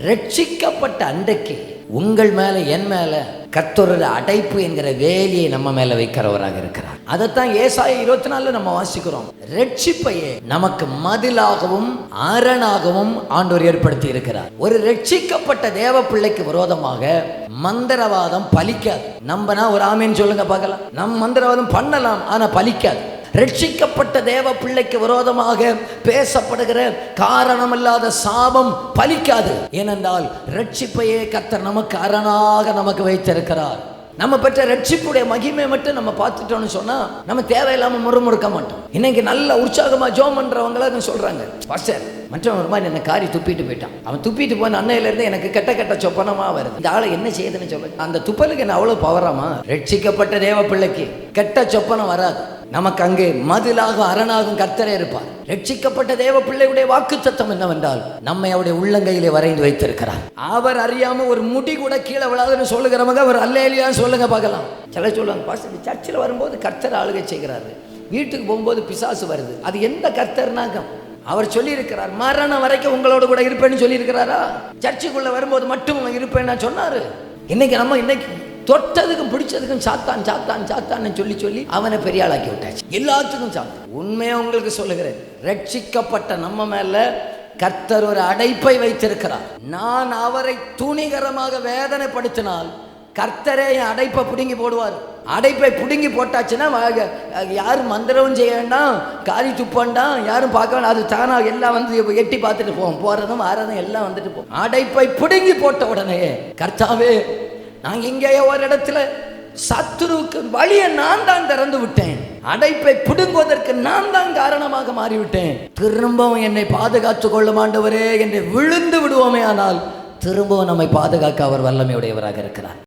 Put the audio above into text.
ரட்சிக்கப்பட்ட அன்றைக்கு உங்கள் மேல என் மேல கர்த்தருடைய அடைப்பு என்கிற வேலியை நம்ம மேல வைக்கிறவராக இருக்கிறார். அதைத்தான் ஏசாயா 24 நம்ம வாசிக்கிறோம். ரட்சிப்பையே நமக்கு மதிலாகவும் அரணாகவும் ஆண்டவர் ஏற்படுத்தி இருக்கிறார். ஒரு ரட்சிக்கப்பட்ட தேவ பிள்ளைக்கு விரோதமாக மந்திரவாதம் பலிக்காது. நம்பனா ஒரு ஆமேன்னு சொல்லுங்க பார்க்கலாம். நம் மந்திரவாதம் பண்ணலாம், ஆனா பலிக்காது. ரட்சிக்கப்பட்ட தேவ பிள்ளைக்கு விரோதமாக பேசப்படுகிற காரணமில்லாத சாபம் பலிக்காது. ஏனென்றால் ரட்சிப்பையே கர்த்தர் நமக்கு அரணாக நமக்கு வைத்திருக்கிறார். நம்ம பெற்ற ரட்சிப்புடைய மகிமை மட்டும் நம்ம பார்த்துட்டோம்னு சொன்னா நம்ம தேவையில்லாம முறுமுறுக்க மாட்டோம். இன்னைக்கு நல்ல உற்சாகமா ஜோம் பண்றவங்கள சொல்றாங்க, பாஸ்டர் மற்றவன் ஒரு மாதிரி என்ன காரி துப்பிட்டு போயிட்டான், அவன் துப்பிட்டு போன அன்னையில இருந்து எனக்கு கெட்ட கெட்ட சொப்பனமா வருது, இந்த ஆளை என்ன செய்யுதுன்னு சொல்லுங்க. அந்த துப்பலுக்கு என்ன அவ்வளவு பவராமா? ரட்சிக்கப்பட்ட தேவ பிள்ளைக்கு கெட்ட சொப்பனம் வராது. நமக்கு அங்கே மதிலாகும் அரணாகும் கர்த்தரே இருப்பார். ரட்சிக்கப்பட்ட தேவ பிள்ளையுடைய வாக்குத்தத்தம் என்னவென்றால் நம்மை அவருடைய உள்ளங்கையிலே வரைந்து வைத்திருக்கிறார். அவர் அறியாம ஒரு முடி கூட கீழே விழாதுன்னு சொல்லுகிறவங்க அவர் அல்லேலியா சொல்லுங்க பார்க்கலாம். சில சொல்லுவாங்க, பாஸ்டர் சர்ச்சில் வரும்போது கர்த்தர் ஆளுகை செய்கிறாரு, வீட்டுக்கு போகும்போது பிசாசு வருது. அது எந்த கர்த்தர்னாங்க? அவர் சொல்லியிருக்கிறார் மரணம் வரைக்கும் உங்களோட கூட இருப்பேன்னு சொல்லியிருக்கிறாரா? சர்ச்சுக்குள்ள வரும்போது மட்டும் இருப்பேன்னா சொன்னாரு. இன்னைக்கு நம்ம இன்னைக்கு தொட்டதுக்கும் பிடிச்சதுக்கும் சாத்தான் சாத்தான் சாத்தான்னு சொல்லி அவனை பெரிய ஆளாக்கி விட்டாச்சு. எல்லாத்துக்கும் சாத்தான். உண்மையா உங்களுக்கு சொல்லுகிறேன், ரட்சிக்கப்பட்ட நம்ம மேல கர்த்தர் ஒரு அடைப்பை வைத்திருக்கிறார். நான் அவரை துணிகரமாக வேதனைப்படுத்தினால் கர்த்தரே என் அடைப்பை பிடுங்கி போடுவார். அடைப்பை பிடுங்கி போட்டாச்சுன்னா யாரும் மந்திரவும் செய்ய வேண்டாம், காரி துப்பாண்டாம், யாரும் பார்க்க வேண்டாம். அது தானா எல்லாம் வந்து எட்டி பார்த்துட்டு போவோம், போறதும் ஆறதும் எல்லாம் வந்துட்டு போவோம். அடைப்பை பிடுங்கி போட்ட உடனே கர்த்தாவே, நான் இங்கேயே ஒரு இடத்துல சத்துருவுக்கு வழியை நான் தான் திறந்து விட்டேன், அடைப்பை பிடுங்குவதற்கு நான் தான் காரணமாக மாறிவிட்டேன், திரும்பவும் என்னை பாதுகாத்து கொள்ளும் ஆண்டவரே என்று விழுந்து விடுவோமே. ஆனால் திரும்பவும் நம்மை பாதுகாக்க அவர் வல்லமையுடையவராக இருக்கிறார்.